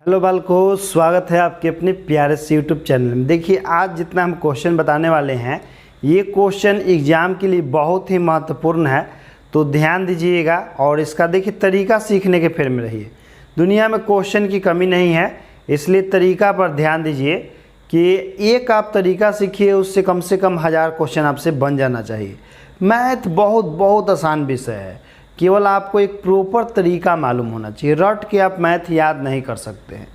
Hello बालको, स्वागत है आपके अपने प्यारे से यूट्यूब चैनल में। देखिए, आज जितना हम क्वेश्चन बताने वाले हैं ये क्वेश्चन एग्ज़ाम के लिए बहुत ही महत्वपूर्ण है, तो ध्यान दीजिएगा और इसका देखिए तरीका सीखने के फेर में रहिए। दुनिया में क्वेश्चन की कमी नहीं है, इसलिए तरीका पर ध्यान दीजिए कि एक आप तरीका सीखिए, उससे कम से कम 1000 क्वेश्चन आपसे बन जाना चाहिए। मैथ बहुत आसान विषय है, केवल आपको एक प्रॉपर तरीका मालूम होना चाहिए। रट के आप मैथ याद नहीं कर सकते हैं,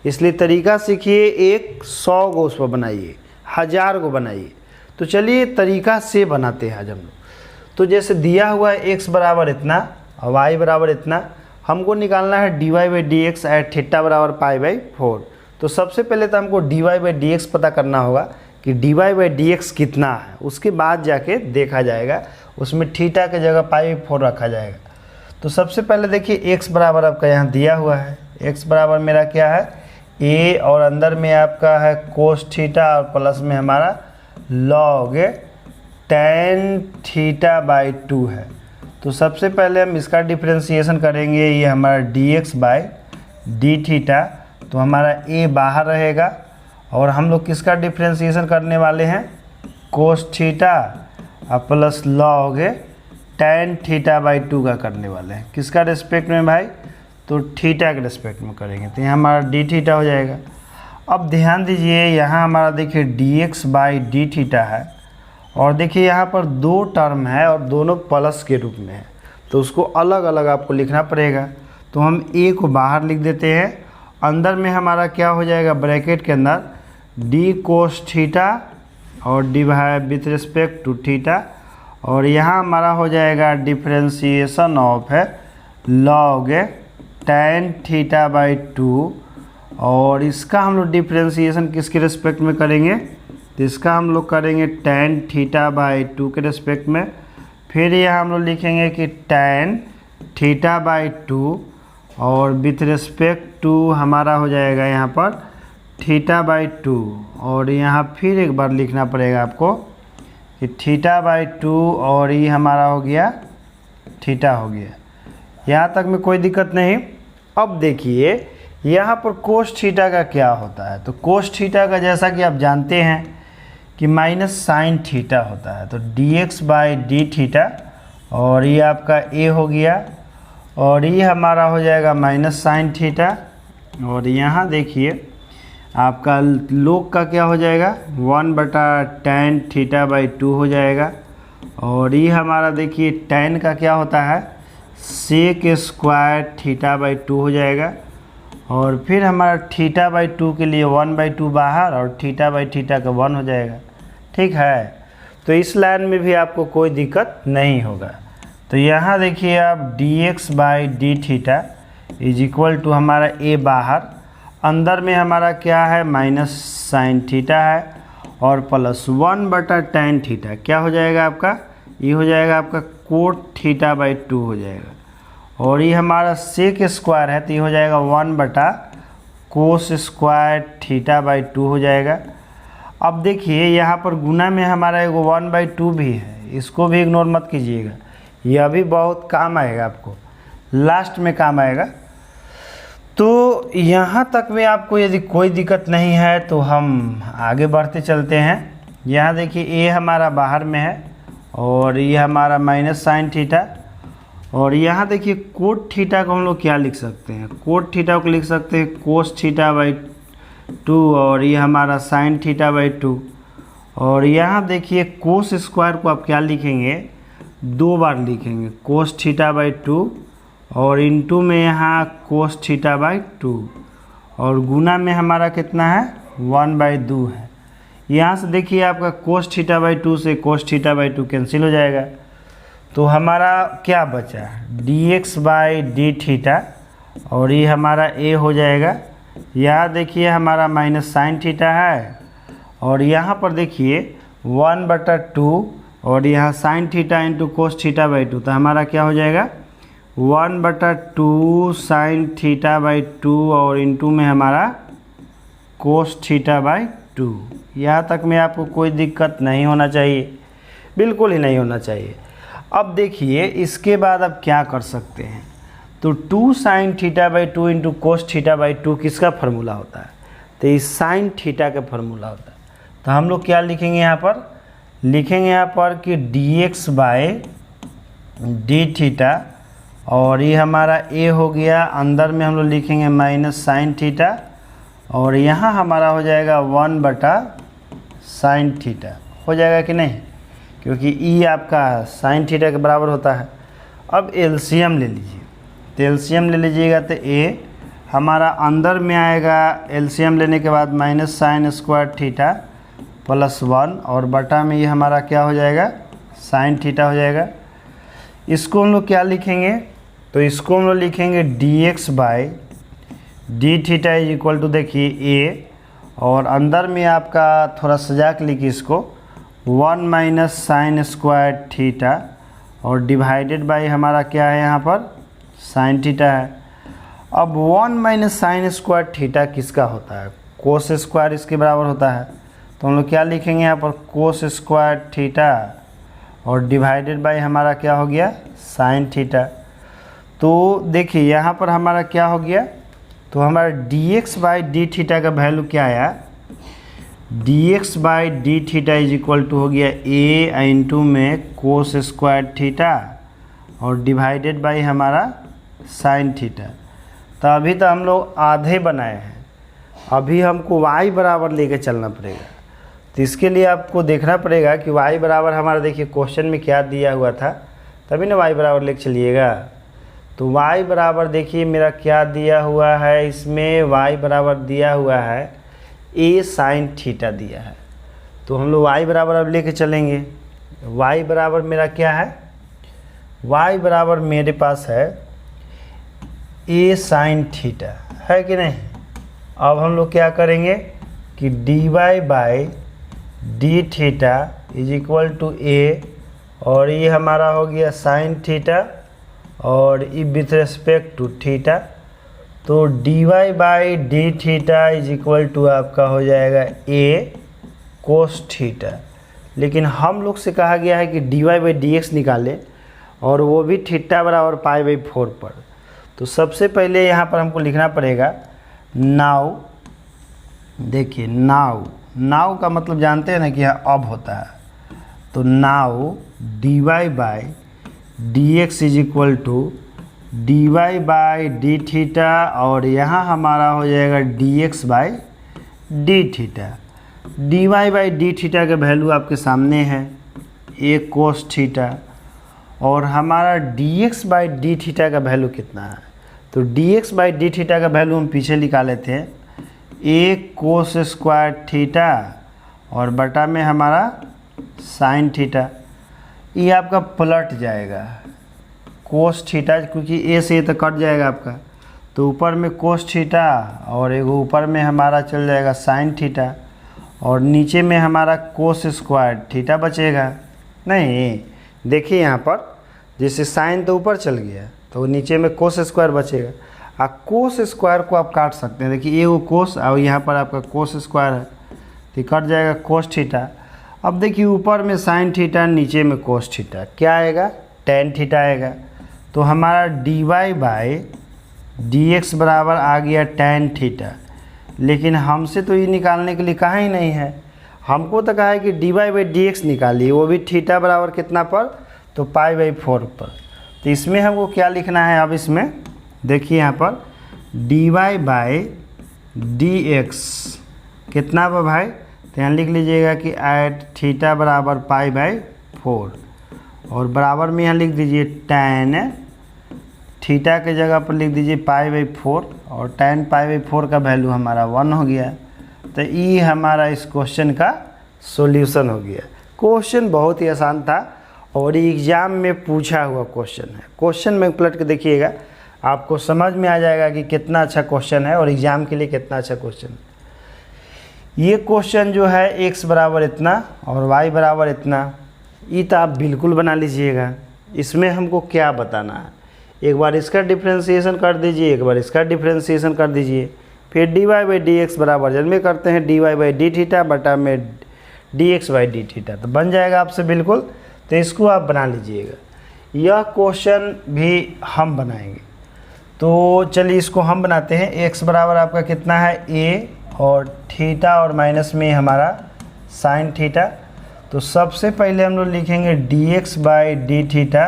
इसलिए तरीका सीखिए। 100 को उस पर बनाइए, 1000 को बनाइए। तो चलिए तरीका से बनाते हैं आज हम लोग। तो जैसे दिया हुआ है x बराबर इतना और y बराबर इतना, हमको निकालना है dy by D X at theta बराबर पाई बाई 4। तो सबसे पहले तो हमको dy बाई डी एक्स पता करना होगा कि dy बाई डी एक्स कितना है, उसके बाद जाके देखा जाएगा उसमें थीटा के जगह पाई 4 रखा जाएगा। तो सबसे पहले देखिए x बराबर आपका यहाँ दिया हुआ है। x बराबर मेरा क्या है a, और अंदर में आपका है कोस थीटा और प्लस में हमारा लॉग tan थीटा बाई 2 है। तो सबसे पहले हम इसका डिफ्रेंशिएशन करेंगे, ये हमारा dx बाई डी थीटा। तो हमारा a बाहर रहेगा और हम लोग किसका डिफ्रेंशिएशन करने वाले हैं, कोस थीटा और plus log tan theta by 2 का करने वाले हैं। किसका रिस्पेक्ट में भाई, तो थीटा के रिस्पेक्ट में करेंगे, तो यहाँ हमारा डी थीटा हो जाएगा। अब ध्यान दीजिए, यहाँ हमारा देखिए dx बाई डी थीटा है और देखिए यहाँ पर 2 टर्म है और दोनों प्लस के रूप में है, तो उसको अलग अलग आपको लिखना पड़ेगा। तो हम a को बाहर लिख देते हैं, अंदर में हमारा क्या हो जाएगा, ब्रैकेट के अंदर डी कोस थीटा और D with respect to theta, और यहाँ हमारा हो जाएगा डिफ्रेंशिएशन ऑफ है लॉग tan थीटा बाई 2। और इसका हम लोग डिफ्रेंशिएशन किसके रिस्पेक्ट में करेंगे, तो इसका हम लोग करेंगे tan थीटा बाई 2 के रिस्पेक्ट में। फिर यहाँ हम लोग लिखेंगे कि tan थीटा बाई 2 और विथ रिस्पेक्ट टू हमारा हो जाएगा यहाँ पर थीटा बाई 2, और यहाँ फिर एक बार लिखना पड़ेगा आपको कि थीटा बाई 2 और ये हमारा हो गया थीटा हो गया। यहाँ तक में कोई दिक्कत नहीं। अब देखिए यहाँ पर कोस थीटा का क्या होता है, तो कोस थीटा का जैसा कि आप जानते हैं कि माइनस साइन थीटा होता है। तो dx बाई डी थीटा और ये आपका a हो गया और ये हमारा हो जाएगा माइनस साइन थीटा, और यहाँ देखिए आपका लोग का क्या हो जाएगा 1/tan थीटा बाई 2 हो जाएगा। और ये हमारा देखिए tan का क्या होता है सेक स्क्वायर थीटा बाई 2 हो जाएगा। और फिर हमारा थीटा बाई 2 के लिए 1/2 बाहर और थीटा बाई थीटा का 1 हो जाएगा। ठीक है, तो इस लाइन में भी आपको कोई दिक्कत नहीं होगा। तो यहाँ देखिए आप dx by D theta is equal to हमारा a बाहर, अंदर में हमारा क्या है माइनस साइन थीटा है और प्लस 1/tan थीटा क्या हो जाएगा आपका, ये हो जाएगा आपका कोट थीटा बाई 2 हो जाएगा। और ये हमारा सेक स्क्वायर है तो ये हो जाएगा 1/कोस स्क्वायर थीटा बाई 2 हो जाएगा। अब देखिए यहाँ पर गुना में हमारा एगो 1/2 भी है, इसको भी इग्नोर मत कीजिएगा, यह भी बहुत काम आएगा, आपको लास्ट में काम आएगा। तो यहाँ तक में आपको यदि कोई दिक्कत नहीं है तो हम आगे बढ़ते चलते हैं। यहाँ देखिए a हमारा बाहर में है और ये हमारा माइनस साइन थीटा, और यहाँ देखिए कोट थीटा को हम लोग क्या लिख सकते हैं, कोट थीटा को लिख सकते हैं कोस थीटा बाई 2 और ये हमारा साइन थीटा बाई 2। और यहाँ देखिए कोस स्क्वायर को आप क्या लिखेंगे, 2 बार लिखेंगे कोस थीटा बाई 2 और इनटू में यहाँ कोस थीटा बाई 2, और गुना में हमारा कितना है 1/2 है। यहाँ से देखिए आपका कोस थीटा बाई 2 से कोस थीटा बाई 2 कैंसिल हो जाएगा। तो हमारा क्या बचा dx बाई डी थीटा और ये हमारा a हो जाएगा। यहाँ देखिए हमारा माइनस साइन थीटा है और यहाँ पर देखिए 1/2 और यहाँ sine theta into cos theta by 2, तो हमारा क्या हो जाएगा 1/2 साइन थीटा बाई 2 और इनटू में हमारा कोस थीटा बाई 2। यहाँ तक में आपको कोई दिक्कत नहीं होना चाहिए, बिल्कुल ही नहीं होना चाहिए। अब देखिए इसके बाद आप क्या कर सकते हैं, तो 2 sin theta by 2 into cos theta by 2 किसका फार्मूला होता है? तो ये साइन थीटा का फार्मूला होता है। तो हम लोग क्या लिखेंगे यहाँ पर? लिखेंगे यहाँ पर कि dx बाई डी थीटा, और ये हमारा a हो गया, अंदर में हम लोग लिखेंगे माइनस साइन थीटा, और यहाँ हमारा हो जाएगा 1/sin थीटा। हो जाएगा कि नहीं? क्योंकि e आपका साइन थीटा के बराबर होता है। अब एलसीएम ले लीजिए, तो एलसीएम ले लीजिएगा तो a हमारा अंदर में आएगा, एलसीएम लेने के बाद minus sine square theta plus 1, और बटा में ये हमारा क्या हो जाएगा? साइन थीटा हो जाएगा। इसको हम लोग क्या लिखेंगे? तो इसको हम लोग लिखेंगे dx by D theta is equal to, देखिए a, और अंदर में आपका थोड़ा सजा के लिखिए इसको 1 माइनस साइन स्क्वायर थीटा, और डिवाइडेड बाई हमारा क्या है यहाँ पर? साइन थीटा है। अब 1 माइनस साइन स्क्वायर थीटा किसका होता है? कोस स्क्वायर इसके बराबर होता है। तो हम लोग क्या लिखेंगे यहाँ पर? कोस स्क्वायर थीटा, और डिवाइडेड बाई हमारा क्या हो गया? Sign theta. तो देखिए यहाँ पर हमारा क्या हो गया? तो हमारा dx बाई डी थीटा का वैल्यू क्या आया? dx by D theta is equal to हो गया a इंटू में कोस स्क्वायर थीटा, और डिवाइडेड बाई हमारा साइन थीटा। तो अभी तो हम लोग आधे बनाए हैं, अभी हमको y बराबर लेके चलना पड़ेगा। तो इसके लिए आपको देखना पड़ेगा कि y बराबर हमारा, देखिए क्वेश्चन में क्या दिया हुआ था, तभी ना y बराबर लेके चलिएगा। तो y बराबर देखिए मेरा क्या दिया हुआ है, इसमें y बराबर दिया हुआ है a साइन थीटा दिया है। तो हम लोग y बराबर अब लेके चलेंगे। y बराबर मेरा क्या है? y बराबर मेरे पास है a साइन थीटा, है कि नहीं? अब हम लोग क्या करेंगे कि dy by D theta is equal to a, और ये हमारा हो गया साइन थीटा, और ये विथ रेस्पेक्ट टू थीटा। तो dy by D theta is equal to आपका हो जाएगा a कोस थीटा। लेकिन हम लोग से कहा गया है कि dy बाई डी एक्स निकालें, और वो भी थीटा बराबर पाई बाई 4 पर। तो सबसे पहले यहाँ पर हमको लिखना पड़ेगा नाउ। देखिए नाउ का मतलब जानते हैं ना कि यह अब होता है। तो now dy by D x is equal to dy by D theta, और यहाँ हमारा हो जाएगा dx by D theta. dy by D theta का वैल्यू आपके सामने है, a कोस थीटा, और हमारा dx बाई डी थीटा का वैल्यू कितना है? तो dx बाई डी थीटा का वैल्यू हम पीछे निकाले थे, a कोस स्क्वायर थीटा, और बटा में हमारा साइन थीटा। ये आपका पलट जाएगा कोस थीटा, क्योंकि a से तो कट जाएगा आपका, तो ऊपर में कोस थीटा, और एक ऊपर में हमारा चल जाएगा साइन थीटा, और नीचे में हमारा कोस स्क्वायर थीटा बचेगा। नहीं, देखिए यहाँ पर जैसे साइन तो ऊपर चल गया, तो नीचे में कोस स्क्वायर बचेगा। कोस स्क्वायर को आप काट सकते हैं। देखिए ये वो कोस, और यहाँ पर आपका कोस स्क्वायर है, तो कट जाएगा कोस थीटा। अब देखिए ऊपर में साइन थीटा, नीचे में कोस थीटा, क्या आएगा? टेन थीटा आएगा। तो हमारा dy बाई डी एक्स बराबर आ गया टेन थीटा। लेकिन हमसे तो ये निकालने के लिए कहा ही नहीं है, हमको तो कहा है कि dy बाई डी एक्स निकालिए, वो भी थीटा बराबर कितना पर? तो पाई बाई 4 पर। तो इसमें हमको क्या लिखना है? अब इसमें देखिए यहाँ पर dy बाई डी एक्स कितना पर भाई? तो यहाँ लिख लीजिएगा कि एट थीटा बराबर पाई बाई 4, और बराबर में यहाँ लिख दीजिए tan, थीटा के जगह पर लिख दीजिए पाई बाई 4, और tan पाई बाई 4 का वैल्यू हमारा 1 हो गया। तो ये हमारा इस क्वेश्चन का सॉल्यूशन हो गया। क्वेश्चन बहुत ही आसान था, और एग्ज़ाम में पूछा हुआ क्वेश्चन है। क्वेश्चन में पलट के देखिएगा, आपको समझ में आ जाएगा कि कितना अच्छा क्वेश्चन है, और एग्ज़ाम के लिए कितना अच्छा क्वेश्चन है। ये क्वेश्चन जो है x बराबर इतना और y बराबर इतना, ये तो आप बिल्कुल बना लीजिएगा। इसमें हमको क्या बताना है? एक बार इसका डिफ्रेंशिएशन कर दीजिए, एक बार इसका डिफ्रेंशिएशन कर दीजिए, फिर dy बाई डी एक्स बराबर जब में करते हैं dy बाई डी थीटा बटा में dx बाई डी थीटा, तो बन जाएगा आपसे बिल्कुल। तो इसको आप बना लीजिएगा। यह क्वेश्चन भी हम बनाएंगे। तो चलिए इसको हम बनाते हैं। एक्स बराबर आपका कितना है ए, और थीटा और माइनस में हमारा साइन थीटा। तो सबसे पहले हम लोग लिखेंगे D X by D theta.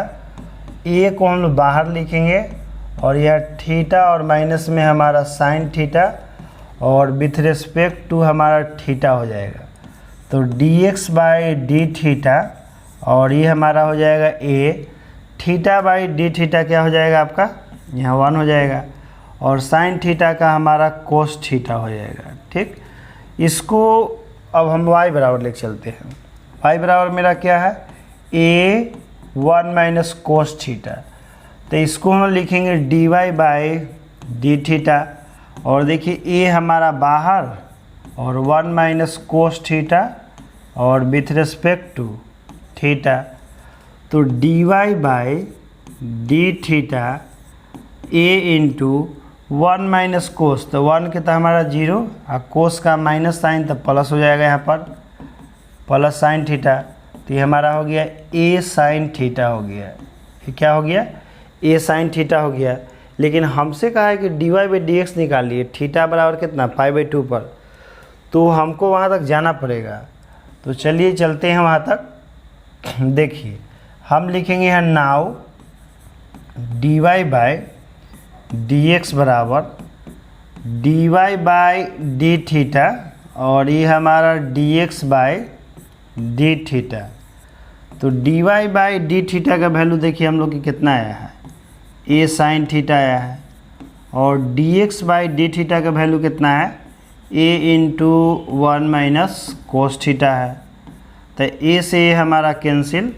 A को हम लोग बाहर लिखेंगे और यह थीटा और माइनस में हमारा साइन थीटा, और विथ रिस्पेक्ट टू हमारा थीटा हो जाएगा। तो D X by D theta, और ये हमारा हो जाएगा ए। थीटा बाई डी थीटा क्या हो जाएगा आपका, यहाँ 1 हो जाएगा, और साइन थीटा का हमारा कोस थीटा हो जाएगा। ठीक, इसको अब हम y बराबर लेके चलते हैं। y बराबर मेरा क्या है, ए 1 माइनस कोस थीटा। तो इसको हम लिखेंगे d Y by D theta, और देखिए ए हमारा बाहर और 1 माइनस कोस थीटा और विथ रिस्पेक्ट टू थीटा। तो D Y by D theta a into 1 minus cos, तो 1 के तो हमारा 0 और कोस का माइनस साइन तो प्लस हो जाएगा, यहाँ पर प्लस साइन थीटा। तो ये हमारा हो गया ए साइन थीटा हो गया। ये क्या हो गया, ए साइन थीटा हो गया। लेकिन हमसे कहा है कि d Y by D x निकालिए, थीटा बराबर कितना π/2 पर, तो हमको वहाँ तक जाना पड़ेगा। तो चलिए चलते हैं वहाँ तक। देखिए हम लिखेंगे यहाँ now D Y by D x बराबर D Y by D theta, और ये हमारा D X by D theta. तो D Y by D theta का वैल्यू देखिए हम लोग की कितना आया है, ए साइन थीटा आया है, और D X by D theta का वैल्यू कितना है, ए इंटू 1 माइनस कोस थीटा है। तो ए से ए हमारा कैंसिल,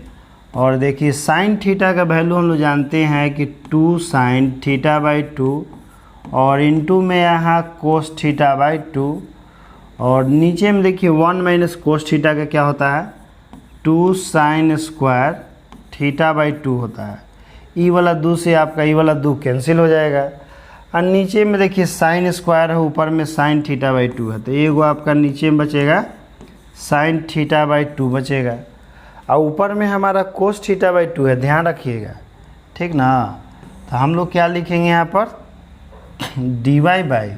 और देखिए साइन थीटा का वैल्यू हम लोग जानते हैं कि 2 साइन थीटा बाई 2, और इंटू में यहाँ कोस थीटा बाई 2, और नीचे में देखिए 1 माइनस कोस थीटा का क्या होता है, 2 साइन स्क्वायर थीटा बाई 2 होता है। ई वाला 2 से आपका ई वाला 2 कैंसिल हो जाएगा, और नीचे में देखिए साइन स्क्वायर है, ऊपर में साइन थीटा बाई 2 है। तो एगो आपका नीचे में बचेगा साइन थीटा बाई 2 बचेगा, और ऊपर में हमारा कोस थीटा बाई 2 है, ध्यान रखिएगा, ठीक ना। तो हम लोग क्या लिखेंगे यहाँ पर, d Y by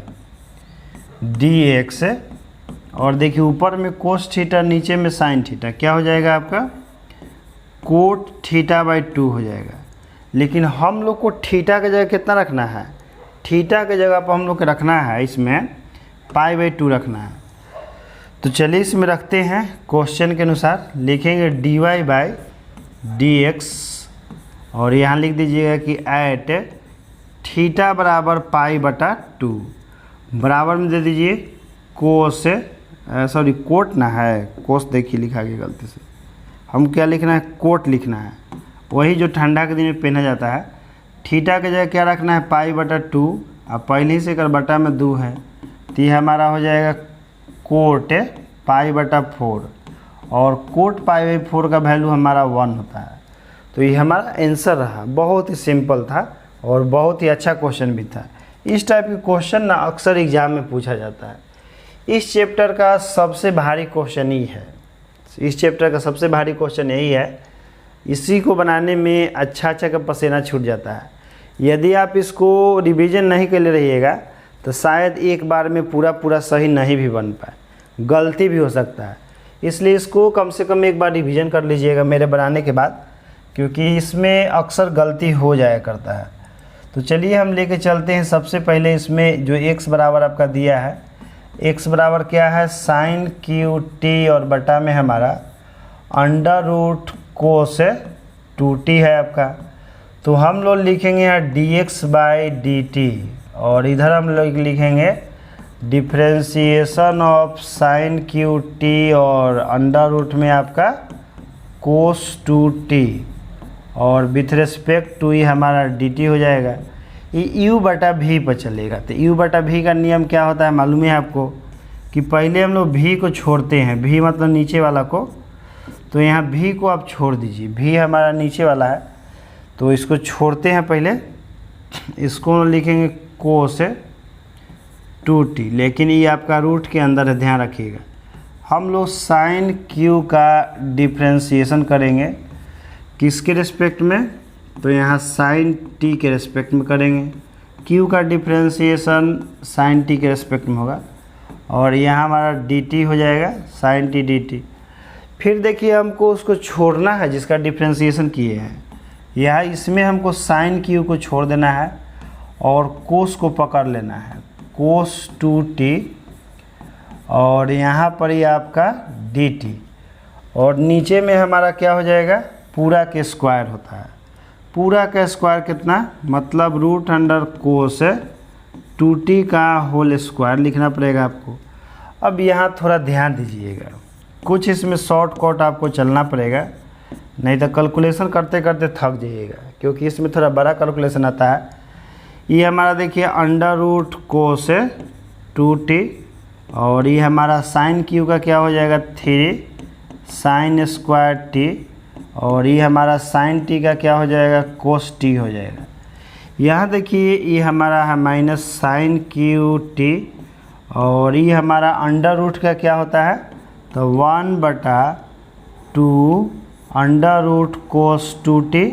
D x, और देखिए ऊपर में कोस थीटा नीचे में साइन थीटा, क्या हो जाएगा आपका कोट थीटा बाई 2 हो जाएगा। लेकिन हम लोग को थीटा की जगह कितना रखना है, थीटा की जगह पर हम लोग को रखना है इसमें π/2 रखना है। तो चलिए इसमें रखते हैं, क्वेश्चन के अनुसार लिखेंगे d Y by D x, और यहाँ लिख दीजिएगा कि एट थीटा बराबर π/2, बराबर में दे दीजिए कोस, सॉरी कोट ना है, कोस देखिए लिखा गया गलती से, हम क्या लिखना है, कोट लिखना है, वही जो ठंडा के दिन में पहना जाता है। थीटा के जगह क्या रखना है, π/2, और पहले ही से कर बटा में 2 है, तो ये हमारा हो जाएगा कोट π/4, और कोट π/4 का वैल्यू हमारा 1 होता है। तो ये हमारा आंसर रहा। बहुत ही सिंपल था और बहुत ही अच्छा क्वेश्चन भी था। इस टाइप के क्वेश्चन ना अक्सर एग्जाम में पूछा जाता है। इस चैप्टर का सबसे भारी क्वेश्चन ही है, इस चैप्टर का सबसे भारी क्वेश्चन यही है। इसी को बनाने में अच्छा का पसीना छूट जाता है। यदि आप इसको रिवीजन नहीं कर ले रहिएगा तो शायद एक बार में पूरा सही नहीं भी बन पाए, गलती भी हो सकता है। इसलिए इसको कम से कम एक बार रिवीजन कर लीजिएगा मेरे बनाने के बाद, क्योंकि इसमें अक्सर गलती हो जाया करता है। तो चलिए हम लेके चलते हैं। सबसे पहले इसमें जो x बराबर आपका दिया है, x बराबर क्या है, साइन क्यू टी, और बटा में हमारा अंडर रूट कोस 2t है आपका। तो हम लोग लिखेंगे यहाँ dx बाई dt, और इधर हम लोग लिखेंगे differentiation of sine cube t और अंडर रूट में आपका कोस 2t, और विथ रिस्पेक्ट टू ये हमारा dt हो जाएगा। ये u बटा v पर चलेगा। तो u बटा v का नियम क्या होता है मालूम है आपको, कि पहले हम लोग v को छोड़ते हैं, v मतलब नीचे वाला को। तो यहाँ v को आप छोड़ दीजिए, v हमारा नीचे वाला है, तो इसको छोड़ते हैं पहले। इसको लिखेंगे कोस 2t, लेकिन ये आपका रूट के अंदर है, ध्यान रखिएगा। हम लोग साइन q का डिफ्रेंशिएशन करेंगे किसके रिस्पेक्ट में, तो यहाँ साइन t के रिस्पेक्ट में करेंगे, क्यू का डिफ्रेंसिएशन साइन टी के रेस्पेक्ट में होगा और यहाँ हमारा डी टी हो जाएगा साइन टी डी टी। फिर देखिए हमको उसको छोड़ना है जिसका डिफ्रेंसिएशन किए हैं, यहाँ इसमें हमको साइन क्यू को छोड़ देना है और कोस को पकड़ लेना है, कोस टू टी, और यहाँ पर ये आपका डी टी, और नीचे में हमारा क्या हो जाएगा, पूरा के स्क्वायर होता है। पूरा का स्क्वायर कितना, मतलब root under cos two t का होल स्क्वायर लिखना पड़ेगा आपको। अब यहाँ थोड़ा ध्यान दीजिएगा, कुछ इसमें शॉर्टकट आपको चलना पड़ेगा, नहीं तो कैलकुलेशन करते करते थक जाइएगा, क्योंकि इसमें थोड़ा बड़ा कैलकुलेशन आता है। ये हमारा देखिए under root cos two t, और ये हमारा साइन क्यू का क्या हो जाएगा 3 साइन स्क्वायर टी, और ये हमारा साइन टी का क्या हो जाएगा कोस टी हो जाएगा। यहाँ देखिए ये हमारा है माइनस साइन क्यू टी, और ये हमारा अंडर रूट का क्या होता है, तो 1/2 under root cos two t,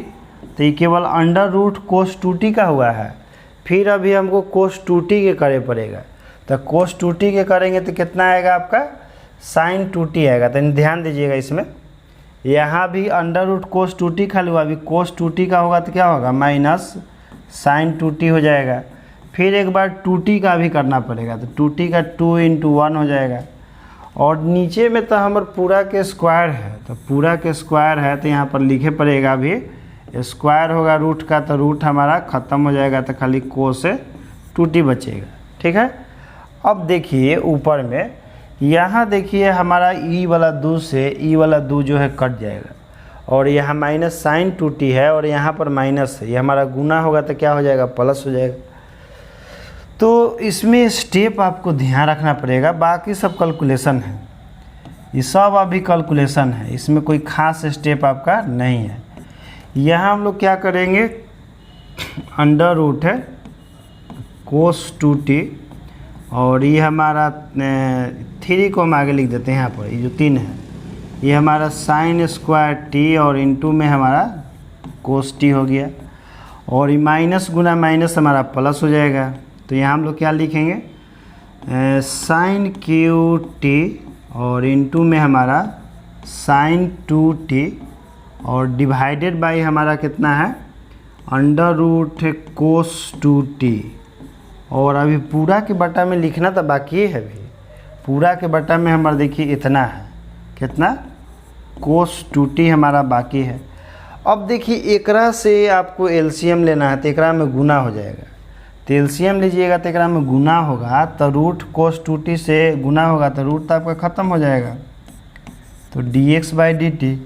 तो ये केवल under root cos two t का हुआ है। फिर अभी हमको कोस टू टी के करे पड़ेगा, तो कोस टू टी के करेंगे तो कितना आएगा आपका साइन टू टी आएगा। तो ध्यान दीजिएगा इसमें, यहाँ भी under root cos two t खाली हुआ, अभी कोस टू टी का होगा तो क्या होगा माइनस साइन टू टी हो जाएगा। फिर एक बार टू टी का भी करना पड़ेगा, तो टू टी का 2 × 1 हो जाएगा, और नीचे में तो हमारे पूरा के स्क्वायर है, तो पूरा के स्क्वायर है तो यहाँ पर लिखे पड़ेगा अभी स्क्वायर होगा रूट का, तो रूट हमारा ख़त्म हो जाएगा, तो खाली कोस टू टी बचेगा। ठीक है, अब देखिए ऊपर में यहाँ देखिए हमारा ई वाला 2 से ई वाला 2 जो है कट जाएगा, और यहाँ माइनस साइन टू टी है और यहाँ पर माइनस है, ये हमारा गुना होगा तो क्या हो जाएगा प्लस हो जाएगा। तो इसमें स्टेप आपको ध्यान रखना पड़ेगा, बाकी सब कैलकुलेशन है, ये सब अभी कैलकुलेशन है, इसमें कोई खास स्टेप आपका नहीं है। यहाँ हम लोग क्या करेंगे, अंडर रूट है कोस टू टी, और ये हमारा 3 को हम आगे लिख देते हैं, यहाँ पर ये जो 3 है ये हमारा साइन स्क्वायर टी, और इनटू में हमारा कोस टी हो गया, और ये माइनस गुना माइनस हमारा प्लस हो जाएगा। तो यहाँ हम लोग क्या लिखेंगे साइन क्यू टी, और इनटू में हमारा साइन टू टी, और डिवाइडेड बाई हमारा कितना है under root cos two t. और अभी पूरा के बटा में लिखना तो बाकी है, अभी पूरा के बटा में हमारा देखिए इतना है, कितना कोस टू टी हमारा बाकी है। अब देखिए एकरा से आपको एलसीएम लेना है, तो एकरा में गुना हो जाएगा, तो एलसीएम लीजिएगा तो एकरा में गुना होगा, तो रूट कोस टू टी से गुना होगा तो रूट तो आपका ख़त्म हो जाएगा, तो dx/dt।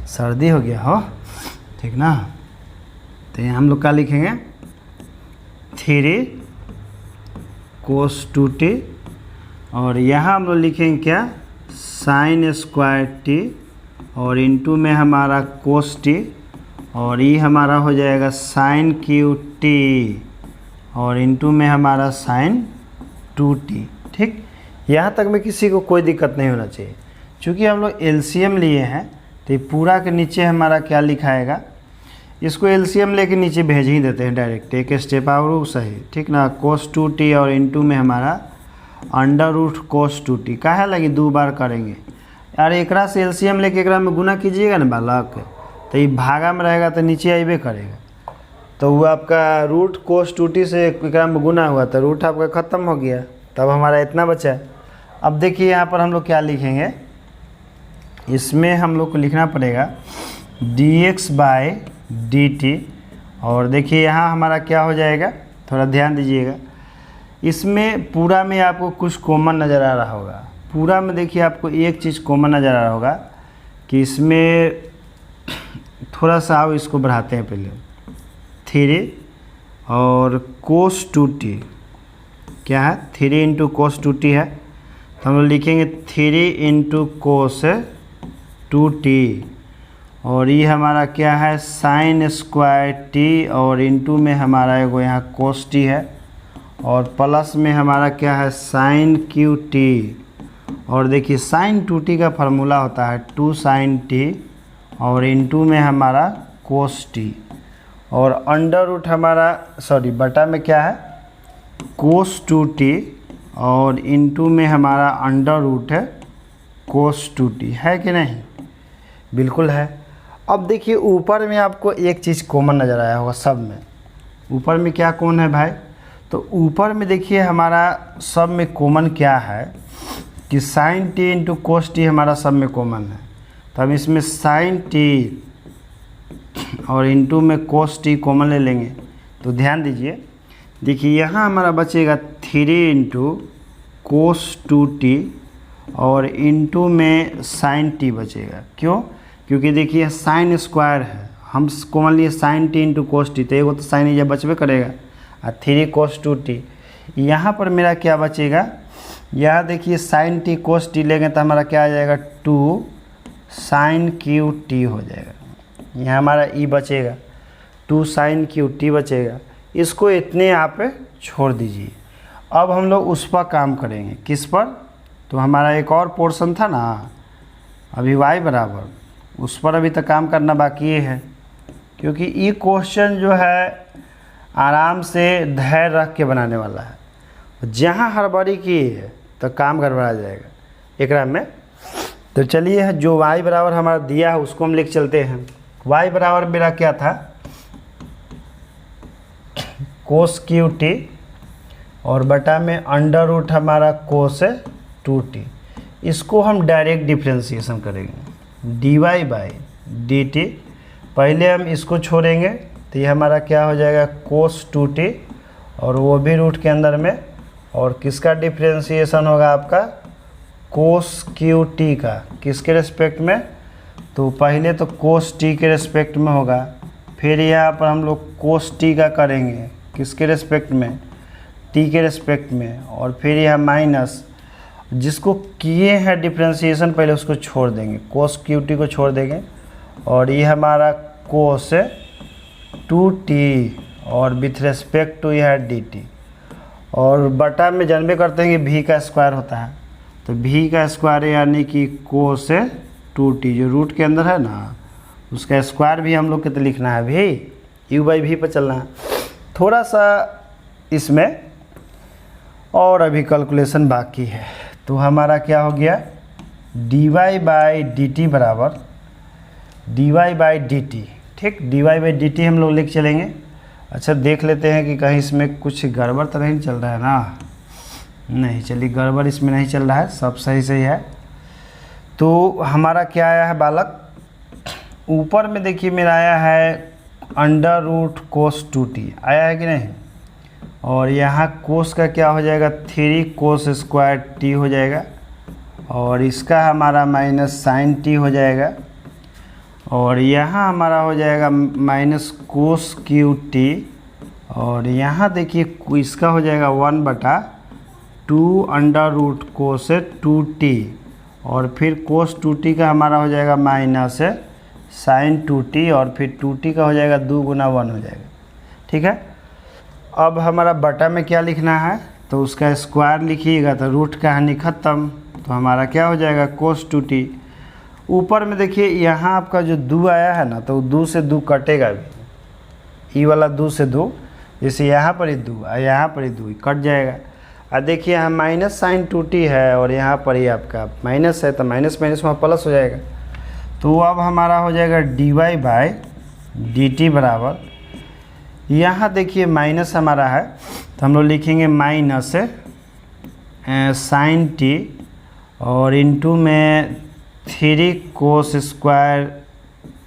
सर्दी हो गया हो, ठीक ना। तो यहाँ हम लोग क्या लिखेंगे 3 कोस टू टी, और यहाँ हम लोग लिखेंगे क्या साइन स्क्वायर टी, और इनटू में हमारा कोस टी, और ये हमारा हो जाएगा साइन क्यू टी, और इनटू में हमारा साइन टू टी। ठीक, यहाँ तक में किसी को कोई दिक्कत नहीं होना चाहिए, क्योंकि हम लोग एलसीएम लिए हैं, तो पूरा के नीचे हमारा क्या लिखाएगा, इसको एलसीएम लेके नीचे भेज ही देते हैं डायरेक्ट, एक स्टेप और सही, ठीक ना। कोस टू टी और इनटू में हमारा under root cos two t, काहे लगी 2 बार करेंगे यार, एकरा से एलसीएम लेके एकरा में गुना कीजिएगा ना बालक, तो ये भागा में रहेगा तो नीचे आइबे करेगा, तो वो आपका रूट कोस टू टी से एकरा में गुना हुआ तो रूट आपका ख़त्म हो गया, तब हमारा इतना बचा। अब देखिए यहाँ पर हम लोग क्या लिखेंगे, इसमें हम लोग को लिखना पड़ेगा dx/dt, और देखिए यहाँ हमारा क्या हो जाएगा, थोड़ा ध्यान दीजिएगा, इसमें पूरा में आपको कुछ कॉमन नज़र आ रहा होगा, पूरा में देखिए आपको एक चीज़ कॉमन नज़र आ रहा होगा कि इसमें थोड़ा सा आओ इसको बढ़ाते हैं पहले, 3 और कोस टू टी क्या है 3 × कोस टू टी है, तो हम लोग लिखेंगे 3 × कोस टू टी, और ये हमारा क्या है साइन स्क्वायर टी, और इनटू में हमारा एगो यहाँ कोस टी है, और प्लस में हमारा क्या है साइन क्यू टी, और देखिए साइन टू टी का फार्मूला होता है 2 साइन टी, और इनटू में हमारा कोस टी, और अंडर रूट हमारा बटा में क्या है कोस 2t, और इनटू में हमारा अंडर रूट है कोस 2t, है कि नहीं? बिल्कुल है। अब देखिए ऊपर में आपको एक चीज़ कॉमन नज़र आया होगा सब में। ऊपर में क्या कौन है भाई? तो ऊपर में देखिए हमारा सब में कॉमन क्या है कि sine t into cos t हमारा सब में कॉमन है। तो हम इसमें साइन टी और इंटू में कोस टी कॉमन ले लेंगे। तो ध्यान दीजिए, देखिए यहाँ हमारा बचेगा 3 इंटू कोस 2t और इंटू में साइन टी बचेगा। क्यों? क्योंकि देखिए साइन स्क्वायर है, हम कॉमन लिए sine t into cos t, तो एगो तो साइन ये बचबे करेगा, और 3 कोस 2t। यहाँ पर मेरा क्या बचेगा? यहाँ देखिए साइन टी कोस टी लेंगे तो हमारा क्या आ जाएगा 2 साइन क्यू टी हो जाएगा। यहाँ हमारा ई बचेगा 2 साइन क्यू टी बचेगा। इसको इतने आप छोड़ दीजिए। अब हम लोग उस पर काम करेंगे, किस पर? तो हमारा एक और पोर्शन था ना अभी y बराबर, उस पर अभी तक काम करना बाकी है, क्योंकि ये क्वेश्चन जो है आराम से धैर्य रख के बनाने वाला है। जहाँ हड़बड़ी की है तो काम गड़बड़ा जाएगा एकरा में। तो चलिए जो y बराबर हमारा दिया है उसको हम लिख चलते हैं। y बराबर मेरा क्या था कोस क्यू टी, और बटा में अंडर रूट हमारा कोस 2t। इसको हम डायरेक्ट डिफ्रेंशिएशन करेंगे dy बाई dt। पहले हम इसको छोड़ेंगे तो ये हमारा क्या हो जाएगा कोस 2t, और वो भी रूट के अंदर में, और किसका डिफ्रेंशिएशन होगा आपका कोस क्यू टी का, किसके रिस्पेक्ट में? तो पहले तो कोस टी के रिस्पेक्ट में होगा, फिर यहाँ पर हम लोग कोस टी का करेंगे किसके रिस्पेक्ट में? टी के रिस्पेक्ट में, और फिर यह माइनस जिसको किए हैं डिफ्रेंशिएशन पहले उसको छोड़ देंगे, कोस क्यू टी को छोड़ देंगे, और ये हमारा कोस 2t और विथ रेस्पेक्ट टू यह dt, और बटा में जानबे करते हैं कि v का स्क्वायर होता है, तो v का स्क्वायर यानी कि कोस 2t जो रूट के अंदर है ना उसका स्क्वायर भी हम लोग को तो लिखना है भी, u बाई वी पर चलना है। थोड़ा सा इसमें और अभी कैलकुलेशन बाकी है। तो हमारा क्या हो गया dy बाई dt बराबर dy बाई dt, ठीक। dy बाई dt हम लोग लिख चलेंगे। अच्छा देख लेते हैं कि कहीं इसमें कुछ गड़बड़ तो नहीं चल रहा है ना? नहीं, चलिए गड़बड़ इसमें नहीं चल रहा है, सब सही सही है। तो हमारा क्या आया है बालक? ऊपर में देखिए मेरा आया है अंडर रूट कोस 2t आया है कि नहीं, और यहाँ कोस का क्या हो जाएगा 3 कोस स्क्वायर टी हो जाएगा, और इसका हमारा माइनस साइन टी हो जाएगा, और यहाँ हमारा हो जाएगा माइनस कोस क्यू टी, और यहाँ देखिए इसका हो जाएगा 1/2 अंडर रूट कोस 2t, और फिर कोस 2t का हमारा हो जाएगा माइनस साइन 2t, और फिर 2t का हो जाएगा 2 गुना 1 हो जाएगा, ठीक है। अब हमारा बटा में क्या लिखना है? तो उसका स्क्वायर लिखिएगा तो रूट कहानी ख़त्म। तो हमारा क्या हो जाएगा कोस 2t। ऊपर में देखिए यहाँ आपका जो 2 आया है ना, तो 2 से 2 कटेगा भी, ई वाला 2 से 2, जैसे यहाँ पर ही 2 और यहाँ पर ही 2 कट जाएगा। और देखिए यहाँ माइनस साइन 2t है और यहाँ पर ही आपका माइनस है, तो माइनस माइनस वहाँ प्लस हो जाएगा। तो अब हमारा हो जाएगा dy बाई dt बराबर, यहाँ देखिए माइनस हमारा है तो हम लोग लिखेंगे माइनस साइन टी और इंटू में 3 कोस स्क्वायर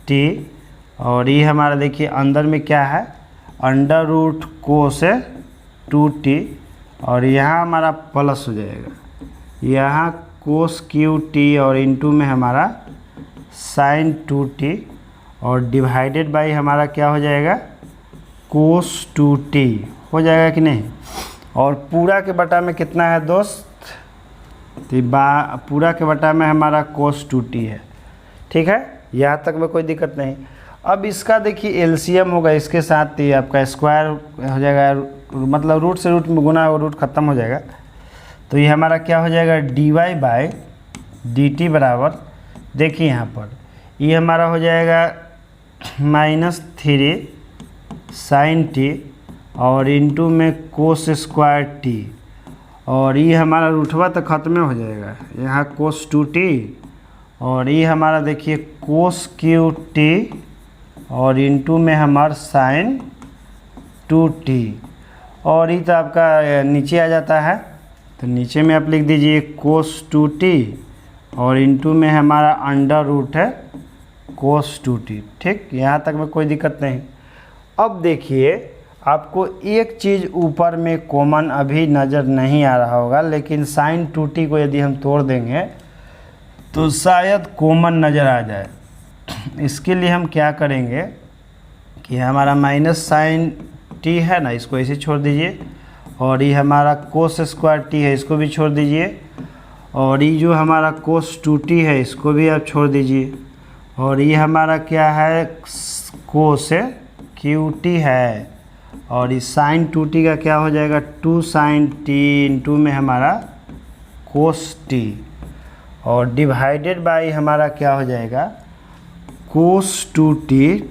टी, और ये हमारा देखिए अंदर में क्या है अंडर रूट कोस 2t, और यहाँ हमारा प्लस हो जाएगा, यहाँ कोस क्यू टी और इंटू में हमारा साइन 2t, और डिवाइडेड बाई हमारा क्या हो जाएगा कोस 2t हो जाएगा कि नहीं। और पूरा के बटा में कितना है दोस्त? तो पूरा के बटा में हमारा कोस 2t है, ठीक है, यहाँ तक में कोई दिक्कत नहीं। अब इसका देखिए एलसीएम होगा इसके साथ ही आपका स्क्वायर हो जाएगा, मतलब रूट से रूट में गुना होगा, रूट ख़त्म हो जाएगा। तो ये हमारा क्या हो जाएगा dy बाई dt बराबर, देखिए यहाँ पर ये हमारा हो जाएगा -3 साइन टी और इंटू में कोस स्क्वायर टी, और ये हमारा रूठवा तो खत्म हो जाएगा, यहाँ कोस 2t और ये हमारा देखिए कोस क्यू टी और इंटू में हमारा साइन 2t, और ये तो आपका नीचे आ जाता है, तो नीचे में आप लिख दीजिए कोस 2t और इंटू में हमारा अंडर रूट है कोस 2t। ठीक, यहाँ तक में कोई दिक्कत नहीं। अब देखिए आपको एक चीज़ ऊपर में कॉमन अभी नज़र नहीं आ रहा होगा, लेकिन साइन 2t को यदि हम तोड़ देंगे तो शायद कॉमन नज़र आ जाए। इसके लिए हम क्या करेंगे कि हमारा माइनस साइन टी है ना, इसको ऐसे छोड़ दीजिए, और ये हमारा कोस स्क्वायर टी है, इसको भी छोड़ दीजिए, और ये जो हमारा कोस 2t है इसको भी आप छोड़ दीजिए, और ये हमारा क्या है कोस क्यू टी है, और इस साइन 2t का क्या हो जाएगा 2 साइन टी इंटू में हमारा कोस टी, और डिवाइडेड बाय हमारा क्या हो जाएगा कोस 2t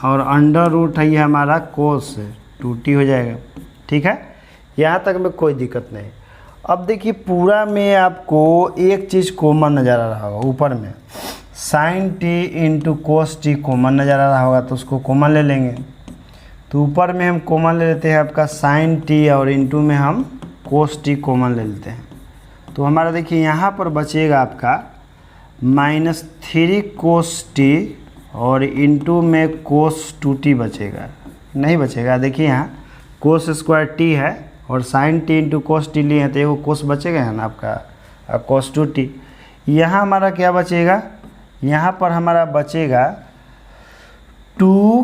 और अंडर रूट है ये हमारा कोस 2t हो जाएगा। ठीक है, यहाँ तक में कोई दिक्कत नहीं। अब देखिए पूरा में आपको एक चीज़ कॉमन नज़र आ रहा होगा, ऊपर में sine t into cos t common नज़र आ रहा होगा, तो उसको कॉमन ले लेंगे। तो ऊपर में हम कॉमन ले लेते हैं आपका साइन टी और इंटू में हम कोस टी कॉमन ले लेते हैं, तो हमारा देखिए यहाँ पर बचेगा आपका -3 कोस टी और इंटू में कोस 2t बचेगा, नहीं बचेगा। देखिए यहाँ कोस स्क्वायर टी है और sine t into cos t लिए हैं, तो एगो कोस बचेगा है ना आपका कोस 2t। यहाँ हमारा क्या बचेगा, यहाँ पर हमारा बचेगा 2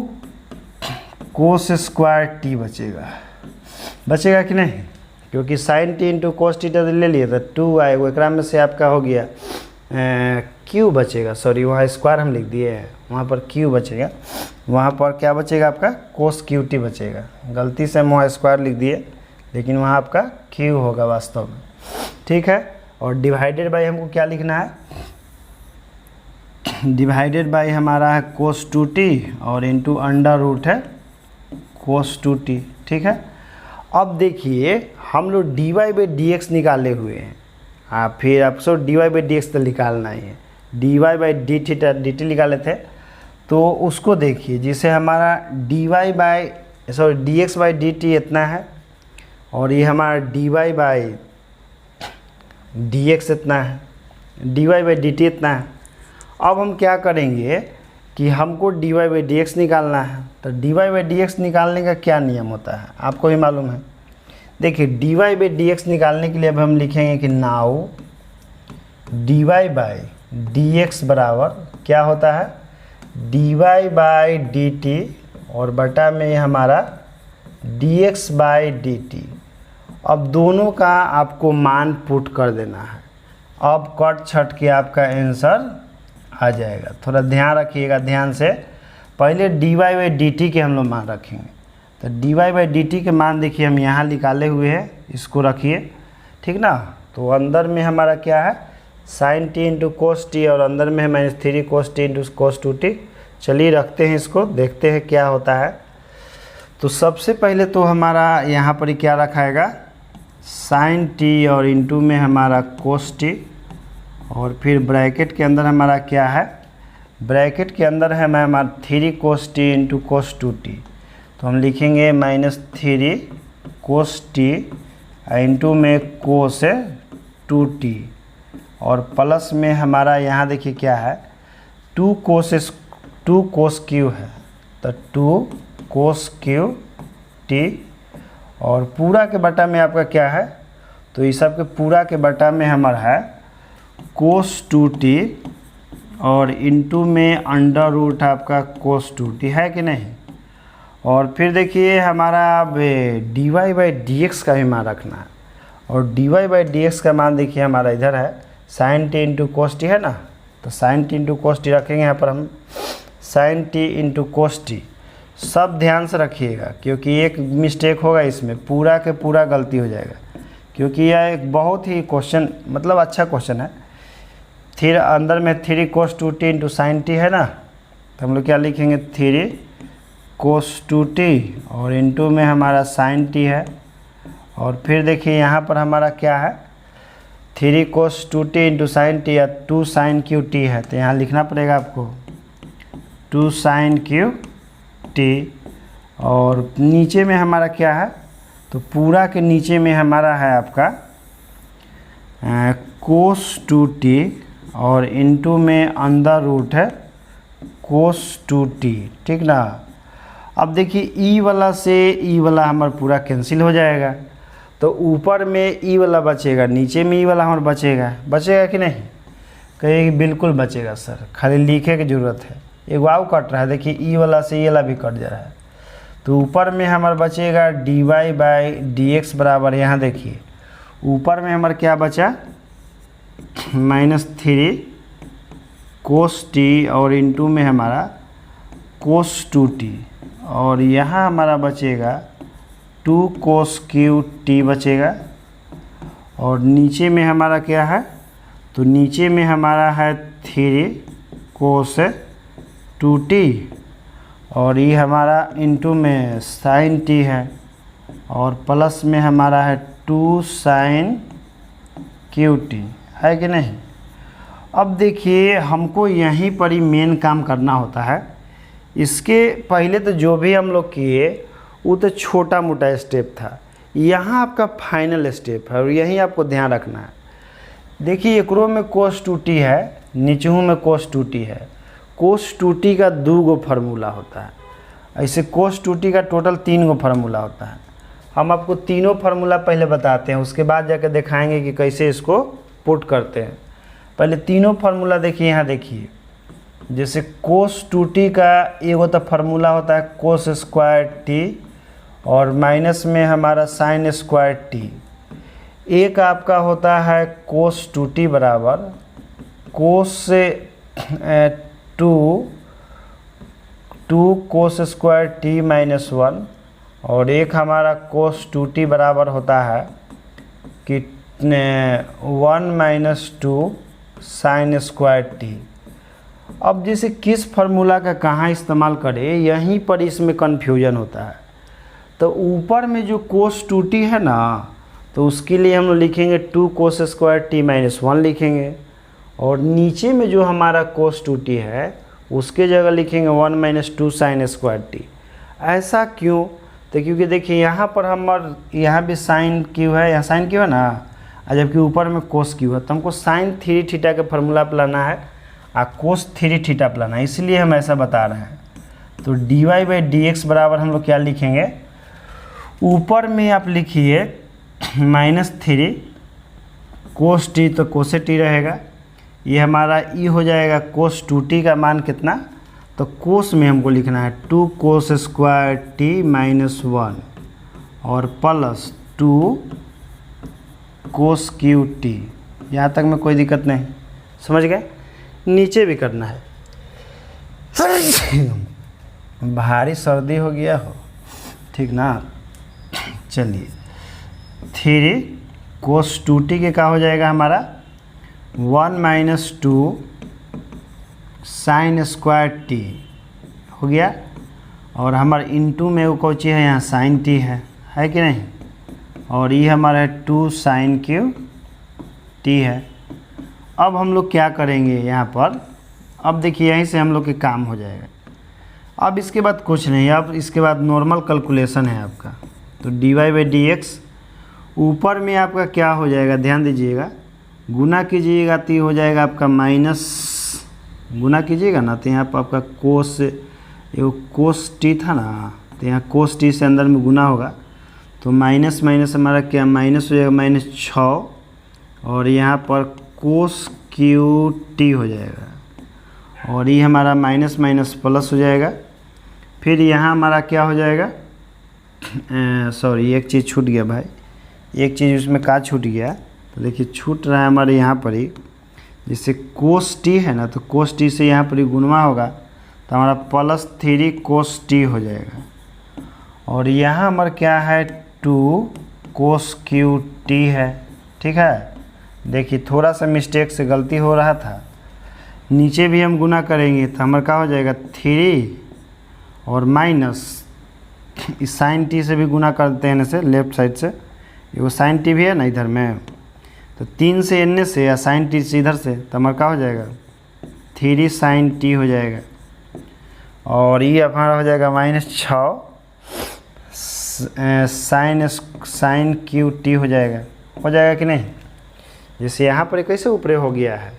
कोस स्क्वायर टी बचेगा कि नहीं, क्योंकि sine t into cos t तो ले लिए, तो 2 आएगा, एक में से आपका हो गया क्यू बचेगा, सॉरी वहाँ स्क्वायर हम लिख दिए हैं, वहाँ पर क्यू बचेगा, वहाँ पर क्या बचेगा आपका कोस क्यू टी बचेगा। गलती से हम वहाँ स्क्वायर लिख दिए, लेकिन वहाँ आपका क्यू होगा वास्तव में। ठीक है, और डिवाइडेड बाय हमको क्या लिखना है, डिवाइडेड बाय हमारा है कोस 2t और इंटू अंडर रूट है कोस 2t। ठीक है, अब देखिए हम लोग dy बाई डी एक्स निकाले हुए हैं, हाँ फिर आपको dy बाई डी एक्स तो निकालना ही है, dy by D theta D T निकाले थे, तो उसको देखिए जिसे हमारा dy by dx by D T इतना है, और ये हमारा dy बाई dx इतना है, dy बाई डी टी इतना है। अब हम क्या करेंगे कि हमको dy बाई डी एक्स निकालना है, तो dy बाई डी एक्स निकालने का क्या नियम होता है आपको भी मालूम है। देखिए dy बाई डी एक्स निकालने के लिए अब हम लिखेंगे कि now dy by D x बराबर क्या होता है dy बाई डी टी और बटा में हमारा dx बाई डी टी। अब दोनों का आपको मान पुट कर देना है, अब कट छट के आपका आंसर आ जाएगा। थोड़ा ध्यान रखिएगा, ध्यान से, पहले dy बाई डी टी के हम लोग मान रखेंगे, तो dy बाई डी टी के मान देखिए हम यहाँ निकाले हुए हैं, इसको रखिए, ठीक ना। तो अंदर में हमारा क्या है sine t into cos t और अंदर में है -3 कोस टी इंटू कोस 2t। चलिए रखते हैं इसको, देखते हैं क्या होता है। तो सबसे पहले तो हमारा यहाँ पर क्या रखाएगा साइन टी और इंटू में हमारा कोस टी, और फिर ब्रैकेट के अंदर हमारा क्या है, ब्रैकेट के अंदर है हमारा 3 कोस टी इंटू कोस 2t। तो हम लिखेंगे -3 कोस टी इंटू में कोस 2t, और प्लस में हमारा यहाँ देखिए क्या है 2 कोस क्यू है, तो 2 कोस क्यू टी, और पूरा के बटा में आपका क्या है, तो इस सब के पूरा के बटा में हमारा है कोस 2t और इंटू में अंडर रूट आपका कोस 2t है कि नहीं। और फिर देखिए हमारा अब dy बाई डी एक्स का भी मान रखना है, और dy बाई डी एक्स का मान देखिए हमारा इधर है sine t into cos t है ना, तो sine t into cos t रखेंगे यहाँ पर हम sine t into cos t. सब ध्यान से रखिएगा, क्योंकि एक मिस्टेक होगा इसमें पूरा के पूरा गलती हो जाएगा, क्योंकि यह एक बहुत ही क्वेश्चन मतलब अच्छा क्वेश्चन है। फिर अंदर में 3 कोस 2t इंटू साइन टी है ना, तो हम लोग क्या लिखेंगे 3 cos 2t और इनटू में हमारा sin t है। और फिर देखिए यहाँ पर हमारा क्या है 3 cos 2t into sin t या 2 sin QT है, तो यहाँ लिखना पड़ेगा आपको 2 sin QT। और नीचे में हमारा क्या है, तो पूरा के नीचे में हमारा है आपका cos 2t और इनटू में अंडर रूट है cos 2t, ठीक ना। अब देखिए ई वाला से ई वाला हमारा पूरा कैंसिल हो जाएगा, तो ऊपर में ई वाला बचेगा, नीचे में ई वाला हमारा बचेगा कि नहीं, कहेगी बिल्कुल बचेगा सर, खाली लिखे की ज़रूरत है। एक वाव कट रहा है, देखिए ई वाला से ई वाला भी कट जा रहा है, तो ऊपर में हमारा बचेगा dy/dx बराबर, यहाँ देखिए ऊपर में हमारा क्या बचा -3 cos t और इनटू में हमारा cos 2t और यहाँ हमारा बचेगा 2 cos QT बचेगा। और नीचे में हमारा क्या है, तो नीचे में हमारा है 3 cos 2t और ये हमारा इनटू में sin t है और प्लस में हमारा है 2 sin QT, है कि नहीं। अब देखिए हमको यहीं पर ही मेन काम करना होता है। इसके पहले तो जो भी हम लोग किए वो तो छोटा मोटा स्टेप था, यहाँ आपका फाइनल स्टेप है और यही आपको ध्यान रखना है। देखिए एकरो में cos 2t है, नीचों में cos 2t है। cos 2t का 2 गो फार्मूला होता है, ऐसे cos 2t का टोटल 3 गो फार्मूला होता है। हम आपको तीनों फार्मूला पहले बताते हैं, उसके बाद जाकर दिखाएंगे कि कैसे इसको पुट करते हैं। पहले तीनों फार्मूला देखिए, यहाँ देखिए जैसे cos 2t का एगो तो फार्मूला होता है cos स्क्वायर t और माइनस में हमारा sin स्क्वायर t। एक आपका होता है cos 2t बराबर cos 2 cos स्क्वायर t -1 और एक हमारा cos 2t बराबर होता है कि 1 - 2 sin स्क्वायर t। अब जैसे किस फार्मूला का कहाँ इस्तेमाल करें, यहीं पर इसमें कन्फ्यूजन होता है। तो ऊपर में जो cos 2t है ना, तो उसके लिए हम लोग लिखेंगे 2 cos स्क्वायर t -1 लिखेंगे और नीचे में जो हमारा cos 2t है उसके जगह लिखेंगे 1 - 2 sin स्क्वायर t। ऐसा क्यों, तो क्योंकि देखिए यहाँ पर यहाँ भी sin q है, यहाँ sin q है ना, और जबकि ऊपर में cos q है, तो हमको sin 3 थीटा का फार्मूला पे लाना है और cos 3 थीटा पे लाना है, इसलिए हम ऐसा बता रहे हैं। तो dy/dx बराबर हम लोग क्या लिखेंगे, ऊपर में आप लिखिए -3 cos t, तो cos t रहेगा, ये हमारा ई हो जाएगा cos 2t का मान कितना, तो cos में हमको लिखना है 2 cos स्क्वायर t -1 और प्लस 2 cos QT। यहाँ तक में कोई दिक्कत नहीं, समझ गए। नीचे भी करना है, भारी सर्दी हो गया हो, ठीक ना। चलिए 3 cos 2t के क्या हो जाएगा हमारा 1 - 2 sin स्क्वायर t हो गया और हमारे इनटू में वो कौन चीज़ है, यहाँ sin t है कि नहीं, और ये हमारा 2 sin QT है। अब हम लोग क्या करेंगे यहाँ पर, अब देखिए यहीं से हम लोग के काम हो जाएगा। अब इसके बाद कुछ नहीं, अब इसके बाद नॉर्मल कैलकुलेशन है आपका। तो dy/dx ऊपर में आपका क्या हो जाएगा, ध्यान दीजिएगा, गुना कीजिएगा तो ये हो जाएगा आपका माइनस, गुना कीजिएगा ना तो यहाँ पर आपका cos t था ना, तो यहाँ cos t से अंदर में गुना होगा, तो माइनस माइनस हमारा क्या माइनस हो जाएगा -6 और यहाँ पर cos QT हो जाएगा और ये हमारा माइनस माइनस प्लस हो जाएगा। फिर यहाँ हमारा क्या हो जाएगा, सॉरी एक चीज़ छूट गया भाई, एक चीज़ उसमें का छूट गया, तो देखिए छूट रहा है हमारे यहाँ पर ही, जैसे cos t है ना, तो cos t से यहाँ पर ही गुणा होगा, तो हमारा +3 cos t हो जाएगा और यहाँ हमारा क्या है 2 cos QT है, ठीक है। देखिए थोड़ा सा मिस्टेक से गलती हो रहा था, नीचे भी हम गुना करेंगे तो हमारा क्या हो जाएगा 3 और माइनस इस साइन टी से भी गुना करते हैं इसे लेफ्ट साइड से, ये वो साइन टी भी है ना इधर में, तो 3 से एन से या साइन टी से इधर से, तो हमारा क्या हो जाएगा 3 साइन टी हो जाएगा। और ये हमारा हो जाएगा -6 साइन क्यू टी हो जाएगा कि नहीं। जैसे यहाँ पर कैसे ऊपर हो गया है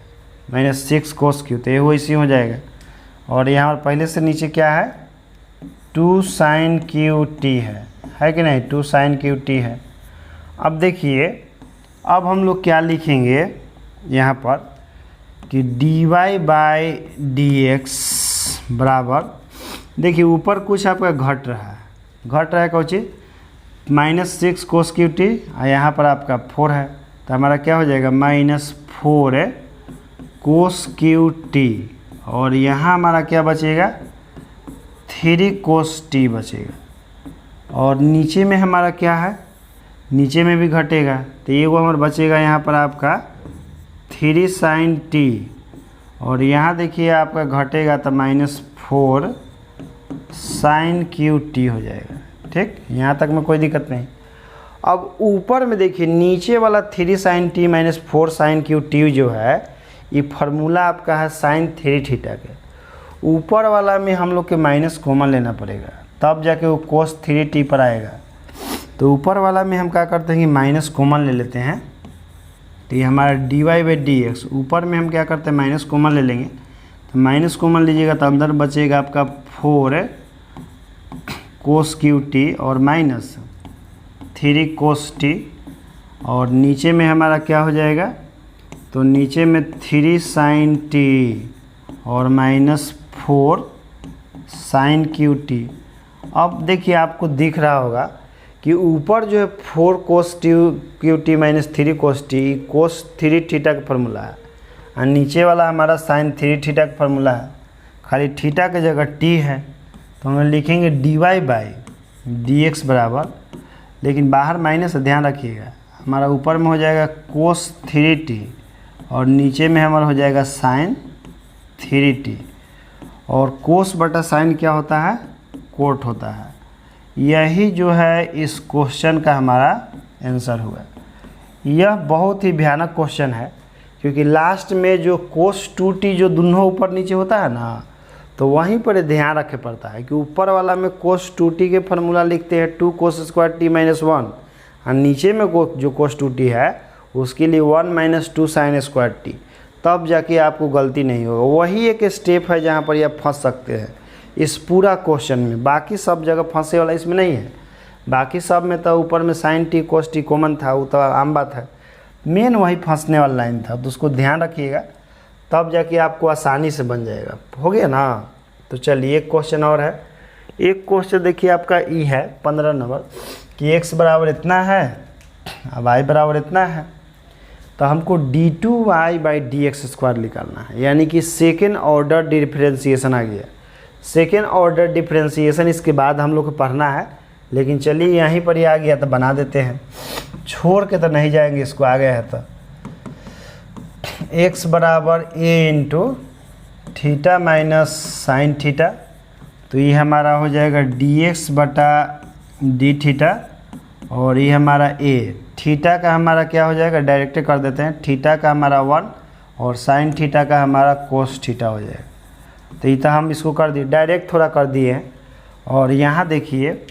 -6 कोस क्यू, तो ये वैसे हो जाएगा। और यहाँ पर पहले से नीचे क्या है 2 साइन क्यू टी है कि नहीं, 2 साइन क्यू टी है। अब देखिए अब हम लोग क्या लिखेंगे यहाँ पर कि dy/dx बराबर, देखिए ऊपर कुछ आपका घट रहा है कौन चीज़ -6 कोस क्यू टी, और यहाँ पर आपका 4 है, तो हमारा क्या हो जाएगा -4 कोस क्यू टी, और यहाँ हमारा क्या बचेगा 3 कोस टी बचेगा। और नीचे में हमारा क्या है, नीचे में भी घटेगा, तो ये वो हमारा बचेगा यहाँ पर आपका 3 साइन टी, और यहाँ देखिए आपका घटेगा तो -4 साइन क्यू टी हो जाएगा। ठीक, यहाँ तक में कोई दिक्कत नहीं। अब ऊपर में देखिए नीचे वाला 3 sine t -4 sine cube t जो है, ये फार्मूला आपका है साइन 3 थीटा के। ऊपर वाला में हम लोग के माइनस कॉमन लेना पड़ेगा, तब जाके वो कोस 3 टी पर आएगा। तो ऊपर वाला में हम क्या करते हैं कि माइनस कॉमन ले लेते हैं, तो ये हमारा dy/dx, ऊपर में हम क्या करते हैं माइनस कॉमन ले लेंगे, तो माइनस कॉमन लीजिएगा तो अंदर बचेगा आपका 4 कोस क्यू टी और -3 कोस टी, और नीचे में हमारा क्या हो जाएगा, तो नीचे में 3 साइन टी और -4 साइन क्यू टी। अब देखिए आपको दिख रहा होगा कि ऊपर जो है 4 कोस क्यू टी -3 कोस टी, कोस 3 थीटा का फार्मूला है, और नीचे वाला हमारा साइन 3 थीटा का फार्मूला है, खाली थीटा की जगह टी है, तो हम लिखेंगे dy/dx बराबर, लेकिन बाहर माइनस ध्यान रखिएगा, हमारा ऊपर में हो जाएगा कोस 3t और नीचे में हमारा हो जाएगा साइन 3t, और कोस बटा साइन क्या होता है कोट होता है। यही जो है इस क्वेश्चन का हमारा आंसर हुआ। यह बहुत ही भयानक क्वेश्चन है, क्योंकि लास्ट में जो कोस 2t जो दोनों ऊपर नीचे होता है ना, तो वहीं पर ध्यान रखे पड़ता है कि ऊपर वाला में कोस 2t के फार्मूला लिखते हैं 2 कोस स्क्वायर t -1, और नीचे में जो कोस 2t है उसके लिए 1 - 2 साइन स्क्वायर t, तब जाके आपको गलती नहीं होगा। वही एक स्टेप है जहाँ पर आप फंस सकते हैं इस पूरा क्वेश्चन में। बाकी सब जगह फंसे वाला इसमें नहीं है, बाकी सब में तो ऊपर में साइन टी कोस टी कॉमन था, वो तो आम बात है। मेन वही फंसने वाला लाइन था, तो उसको ध्यान रखिएगा, तब जाके आपको आसानी से बन जाएगा। हो गया ना। तो चलिए एक क्वेश्चन और है। एक क्वेश्चन देखिए आपका ई है 15 नंबर कि x बराबर इतना है अब y बराबर इतना है, तो हमको d2y/dx² निकालना है, यानी कि सेकेंड ऑर्डर डिफरेंशिएशन आ गया। सेकेंड ऑर्डर डिफरेंशिएशन इसके बाद हम लोग को पढ़ना है, लेकिन चलिए यहीं पर ही आ गया तो बना देते हैं, छोड़ के तो नहीं जाएंगे इसको, आ गया है तो x बराबर a × theta minus sign theta, तो ये हमारा हो जाएगा dx बटा डी थीटा, और ये हमारा a थीटा का हमारा क्या हो जाएगा डायरेक्ट कर देते हैं, थीटा का हमारा 1 और साइन थीटा का हमारा कोस थीटा हो जाएगा। तो ये तो हम इसको कर दिए डायरेक्ट, थोड़ा कर दिए हैं। और यहाँ देखिए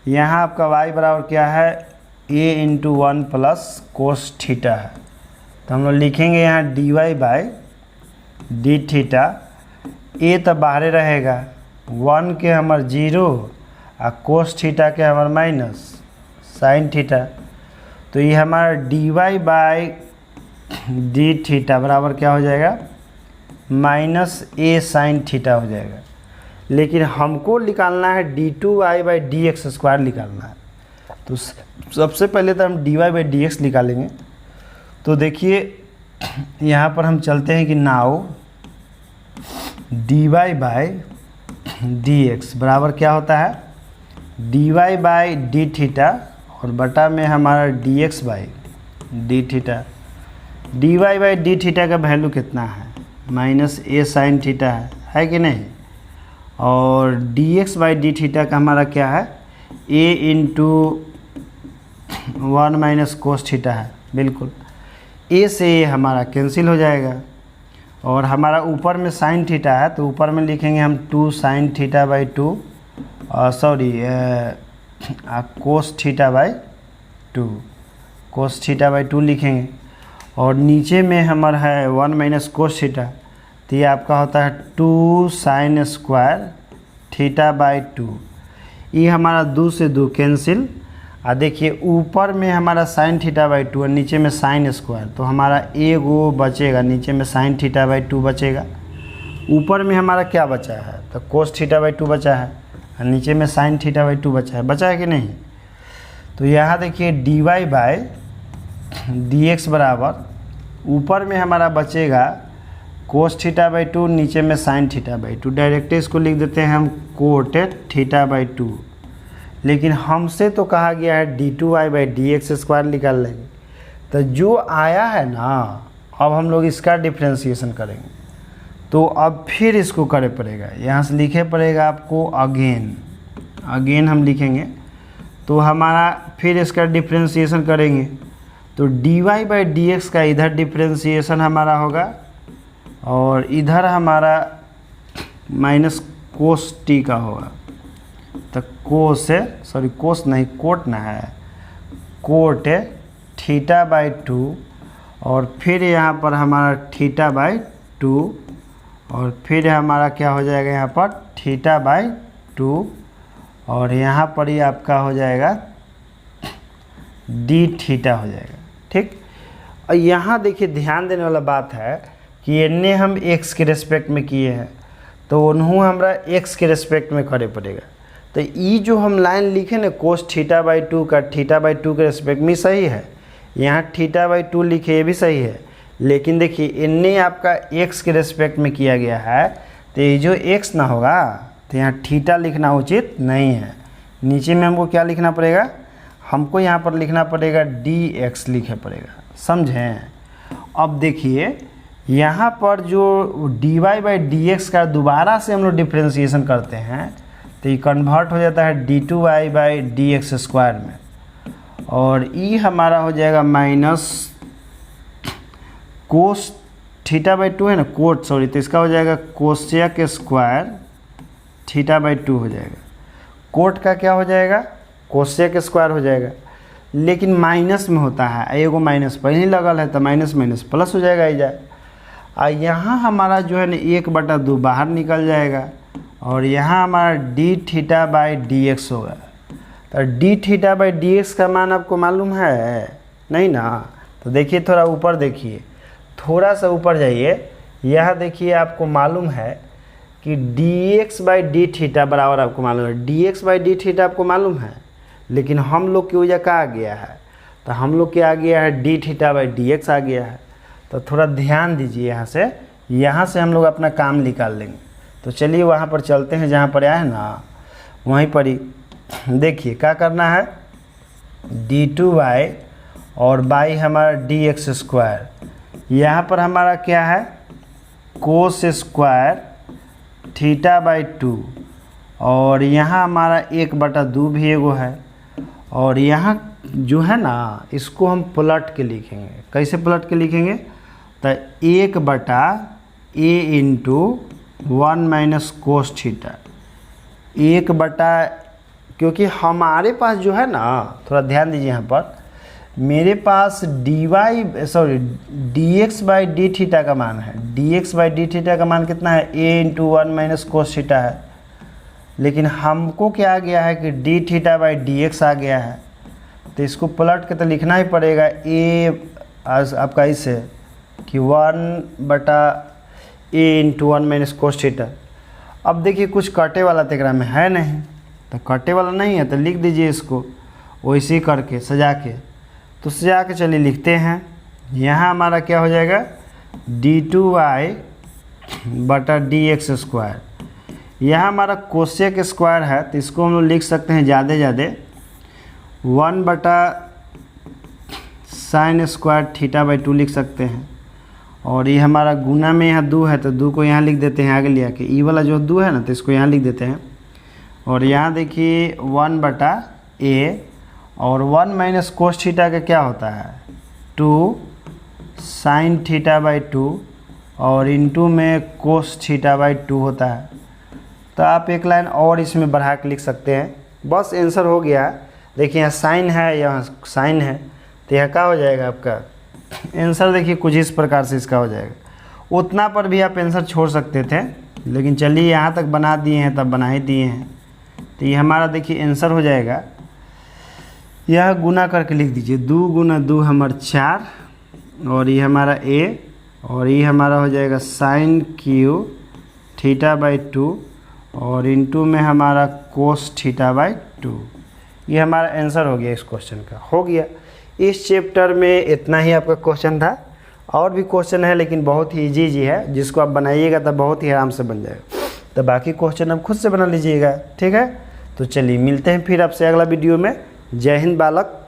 यहाँ आपका y बराबर क्या है a × 1 प्लस कोस थीटा है, तो हम लोग लिखेंगे यहाँ dy/d थीटा, a तो बाहरे रहेगा, 1 के हमार 0 और कोस थीटा के हमार माइनस साइन थीटा, तो ये हमारा dy/d थीटा बराबर क्या हो जाएगा -a साइन थीटा हो जाएगा। लेकिन हमको निकालना है d2y/dx² निकालना है, तो सबसे पहले तो हम dy/dx निकालेंगे। तो देखिए यहाँ पर हम चलते हैं कि नाउ dy/dx बराबर क्या होता है dy/d थीटा और बटा में हमारा dx/d थीटा। dy/d थीटा का वैल्यू कितना है माइनस ए साइन थीटा है कि नहीं। और D X by D theta का हमारा क्या है, ए इंटू 1 माइनस कोस थीटा है। बिल्कुल, ए से ए हमारा कैंसिल हो जाएगा। और हमारा ऊपर में साइन थीटा है तो ऊपर में लिखेंगे हम 2 sine theta by 2, sorry cos theta by 2, cos theta by 2 लिखेंगे। और नीचे में हमारा है 1 माइनस कोस थीटा, तो ये आपका होता है 2 साइन स्क्वायर थीटा बाई 2। ये हमारा 2 से 2 कैंसिल। और देखिए ऊपर में हमारा साइन थीटा बाई 2 और नीचे में साइन स्क्वायर, तो हमारा एगो बचेगा, नीचे में साइन थीटा बाई 2 बचेगा। ऊपर में हमारा क्या बचा है, तो कोस थीटा बाई 2 बचा है और नीचे में साइन थीटा बाई 2 बचा है कि नहीं। तो यहाँ देखिए d Y by D x बराबर, ऊपर में हमारा बचेगा कोस थीटा बाई 2, नीचे में साइन थीटा बाई 2। डायरेक्ट इसको लिख देते हैं हम कोट थीटा बाई 2। लेकिन हमसे तो कहा गया है d two y by D x square निकाल लेंगे, तो जो आया है ना अब हम लोग इसका डिफ्रेंशिएशन करेंगे। तो अब फिर इसको करे पड़ेगा, यहाँ से लिखे पड़ेगा आपको अगेन हम लिखेंगे। तो हमारा फिर इसका डिफ्रेंशिएशन करेंगे, तो D Y by D x का इधर डिफ्रेंशिएशन हमारा होगा और इधर हमारा माइनस कोस टी का होगा। तो कोस है, सॉरी कोस नहीं कोट ना है, कोट है थीटा बाई 2 और फिर यहाँ पर हमारा थीटा बाई 2 और फिर हमारा क्या हो जाएगा यहाँ पर थीटा बाई 2 और यहाँ पर ही आपका हो जाएगा डी थीटा हो जाएगा। ठीक, और यहाँ देखिए ध्यान देने वाला बात है कि इन्हें हम x के रेस्पेक्ट में किए हैं तो उन्हों हमरा x के रेस्पेक्ट में करे पड़ेगा। तो ये जो हम लाइन लिखे ना कोस थीटा बाई 2 का थीटा बाई 2 के रेस्पेक्ट में सही है, यहाँ थीटा बाई 2 लिखे ये भी सही है। लेकिन देखिए इन्हें आपका x के रेस्पेक्ट में किया गया है तो ये जो x ना होगा तो यहाँ थीटा लिखना उचित नहीं है। नीचे में हमको क्या लिखना पड़ेगा, हमको यहाँ पर लिखना पड़ेगा dx लिखे पड़ेगा, समझें। अब देखिए यहाँ पर जो dy बाई डी एक्स का दोबारा से हम लोग डिफ्रेंशिएशन करते हैं तो ये कन्वर्ट हो जाता है d2y by D x square में और ये हमारा हो जाएगा माइनस कोस थीटा बाई 2 है ना, कोट सॉरी, तो इसका हो जाएगा कोसेक स्क्वायर थीटा बाई 2 हो जाएगा। कोट का क्या हो जाएगा, कोसेक स्क्वायर हो जाएगा। लेकिन माइनस में होता है, एगो माइनस पहले लगल है तो माइनस माइनस प्लस हो जाएगा ही जाए। और यहाँ हमारा जो है ना 1/2 बाहर निकल जाएगा और यहाँ हमारा D theta by D x होगा। तो D theta by D x का मान आपको मालूम है नहीं ना। तो देखिए थोड़ा ऊपर देखिए, थोड़ा सा ऊपर जाइए, यह देखिए आपको मालूम है कि D X by D theta बराबर आपको मालूम है, D X by D theta आपको मालूम है। लेकिन हम लोग की वजह क्या आ गया है, तो हम लोग के आ गया है D theta by D X आ गया है। तो थोड़ा ध्यान दीजिए, यहाँ से हम लोग अपना काम निकाल लेंगे। तो चलिए वहाँ पर चलते हैं जहाँ पर आया है ना, वहीं पर ही देखिए क्या करना है, d2y और बाई हमारा dx स्क्वायर, यहाँ पर हमारा क्या है कोस स्क्वायर थीटा बाई 2 और यहाँ हमारा 1/2 भी एगो है। और यहाँ जो है ना इसको हम पलट के लिखेंगे। कैसे पलट के लिखेंगे, तो 1/a into 1 minus cos theta, 1/, क्योंकि हमारे पास जो है ना, थोड़ा ध्यान दीजिए यहाँ पर, मेरे पास dx बाई डी थीटा का मान है। dx बाई डी थीटा का मान कितना है, a into 1 minus cos theta है। लेकिन हमको क्या आ गया है कि D theta by D X आ गया है, तो इसको पलट के तो लिखना ही पड़ेगा a आपका इसे कि 1/a into 1 minus cos theta. अब देखिए कुछ कटे वाला तेगरा में है नहीं, तो कटे वाला नहीं है तो लिख दीजिए इसको वैसे करके सजा के। तो सजा के चलिए लिखते हैं, यहाँ हमारा क्या हो जाएगा d2y बटा डी एक्स स्क्वायर। यहाँ हमारा कोसेक स्क्वायर है तो इसको हम लोग लिख सकते हैं ज़्यादा 1/sin स्क्वायर थीटा बाई 2 लिख सकते हैं। और ये हमारा गुना में यहाँ 2 है तो 2 को यहाँ लिख देते हैं आगे ले आके। ई वाला जो 2 है ना तो इसको यहाँ लिख देते हैं। और यहाँ देखिए 1/a और 1 माइनस कोस थीटा का क्या होता है 2 साइन थीटा/2 और इनटू में कोस थीटा/2 होता है। तो आप एक लाइन और इसमें बढ़ा के लिख सकते हैं। बस आंसर हो गया। देखिए यहाँ साइन है, यहाँ साइन है, तो यह क्या हो जाएगा आपका आंसर। देखिए कुछ इस प्रकार से इसका हो जाएगा। उतना पर भी आप आंसर छोड़ सकते थे, लेकिन चलिए यहाँ तक बना दिए हैं तब बना ही दिए हैं। तो ये हमारा देखिए आंसर हो जाएगा। यह गुना करके लिख दीजिए 2 गुना 2 हमारा 4 और ये हमारा a और ये हमारा हो जाएगा साइन क्यू थीटा/2 और इनटू में हमारा कोस थीटा/2। ये हमारा आंसर हो गया इस क्वेश्चन का। हो गया। इस चैप्टर में इतना ही आपका क्वेश्चन था। और भी क्वेश्चन है लेकिन बहुत ही ईजी है, जिसको आप बनाइएगा तब बहुत ही आराम से बन जाएगा। तो बाकी क्वेश्चन आप खुद से बना लीजिएगा, ठीक है। तो चलिए मिलते हैं फिर आपसे अगला वीडियो में। जय हिंद बालक।